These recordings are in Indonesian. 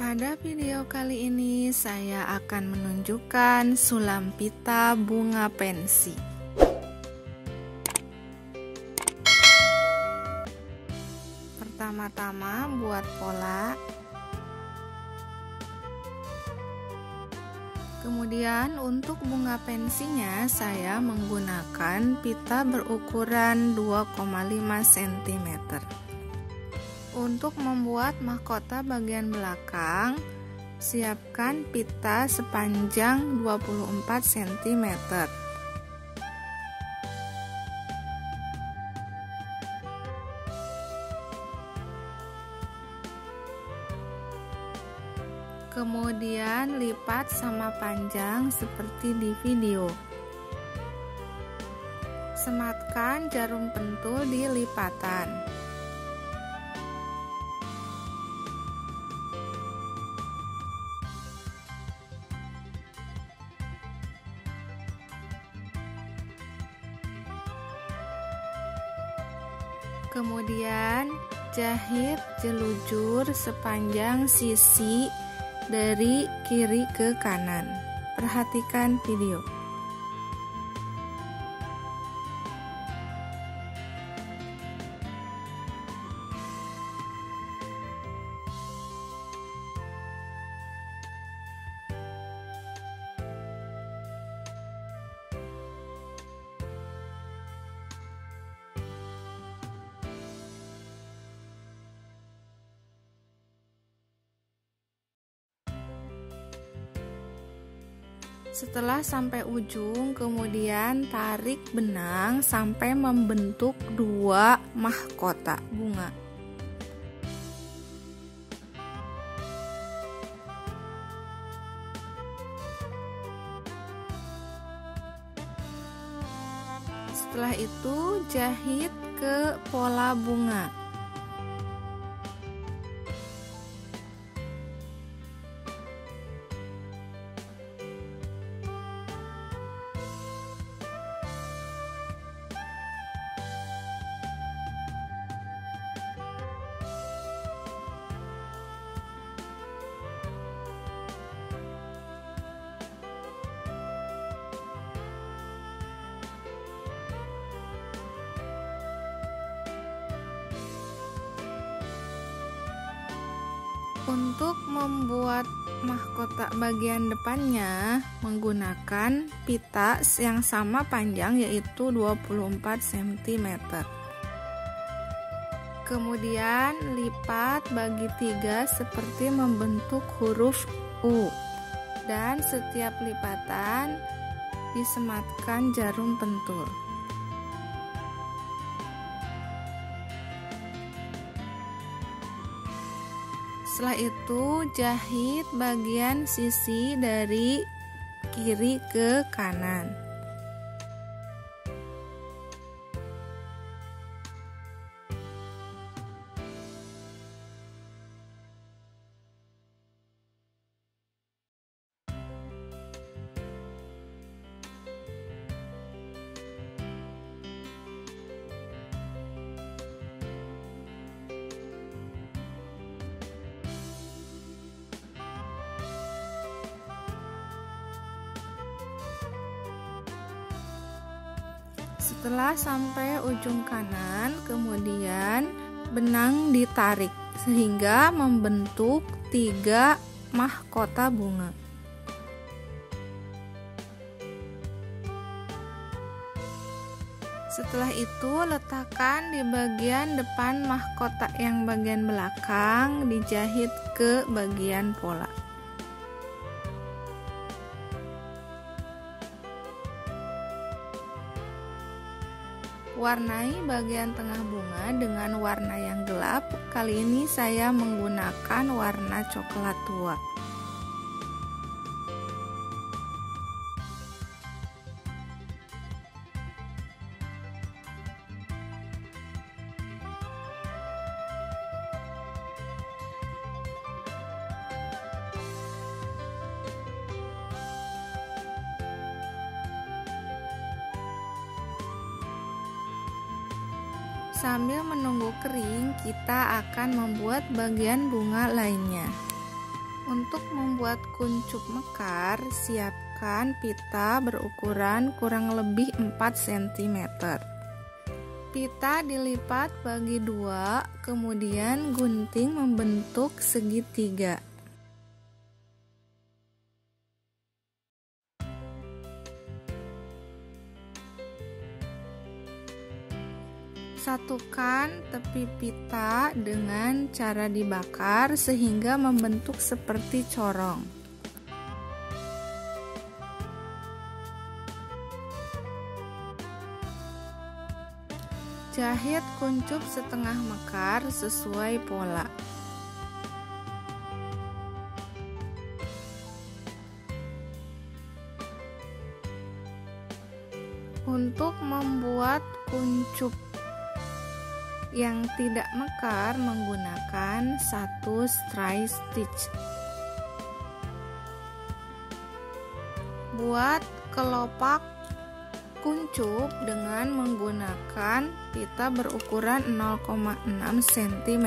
Pada video kali ini saya akan menunjukkan sulam pita bunga pensi. Pertama-tama buat pola. Kemudian untuk bunga pensinya saya menggunakan pita berukuran 2,5 cm. Untuk membuat mahkota bagian belakang, siapkan pita sepanjang 24 cm. Kemudian lipat sama panjang seperti di video. Sematkan jarum pentul di lipatan. Kemudian jahit jelujur sepanjang sisi dari kiri ke kanan. Perhatikan video. Setelah sampai ujung, kemudian tarik benang sampai membentuk dua mahkota bunga. Setelah itu jahit ke pola bunga. Untuk membuat mahkota bagian depannya menggunakan pita yang sama panjang, yaitu 24 cm. Kemudian lipat bagi 3 seperti membentuk huruf U, dan setiap lipatan disematkan jarum pentul. Setelah itu jahit bagian sisi dari kiri ke kanan. Setelah sampai ujung kanan, kemudian benang ditarik sehingga membentuk 3 mahkota bunga. Setelah itu letakkan di bagian depan mahkota yang bagian belakang, dijahit ke bagian pola. Warnai bagian tengah bunga dengan warna yang gelap. Kali ini saya menggunakan warna coklat tua. Sambil menunggu kering, kita akan membuat bagian bunga lainnya. Untuk membuat kuncup mekar, siapkan pita berukuran kurang lebih 4 cm. Pita dilipat bagi 2, kemudian gunting membentuk segitiga. Satukan tepi pita dengan cara dibakar sehingga membentuk seperti corong. Jahit kuncup setengah mekar sesuai pola. Untuk membuat kuncup yang tidak mekar menggunakan 1 straight stitch. Buat kelopak kuncup dengan menggunakan pita berukuran 0,6 cm.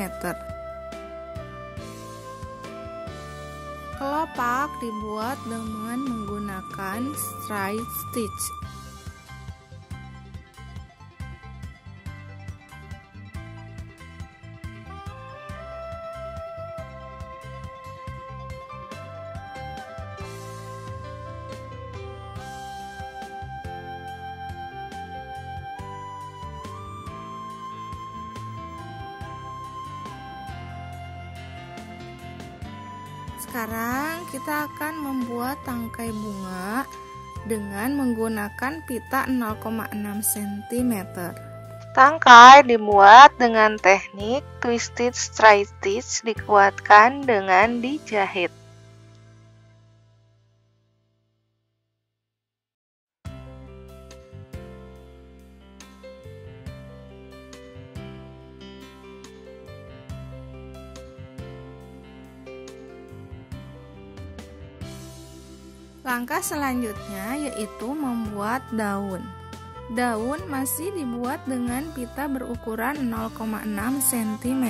Kelopak dibuat dengan menggunakan straight stitch. Sekarang kita akan membuat tangkai bunga dengan menggunakan pita 0,6 cm. Tangkai dibuat dengan teknik twisted straight stitch, dikuatkan dengan dijahit. Langkah selanjutnya yaitu membuat daun. Daun masih dibuat dengan pita berukuran 0,6 cm.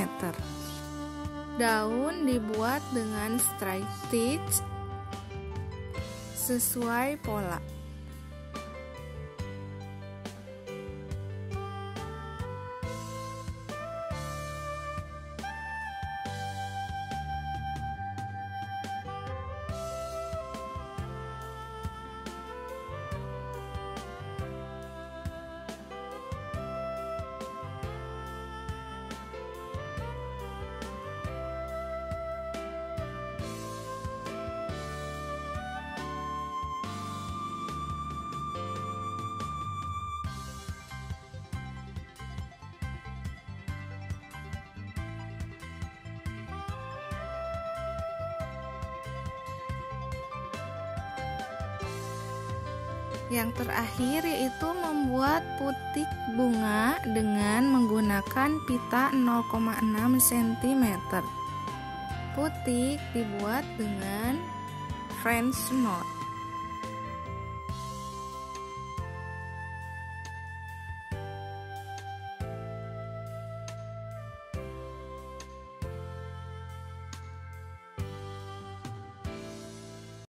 Daun dibuat dengan straight stitch sesuai pola. Yang terakhir yaitu membuat putik bunga dengan menggunakan pita 0,6 cm. Putik dibuat dengan French knot.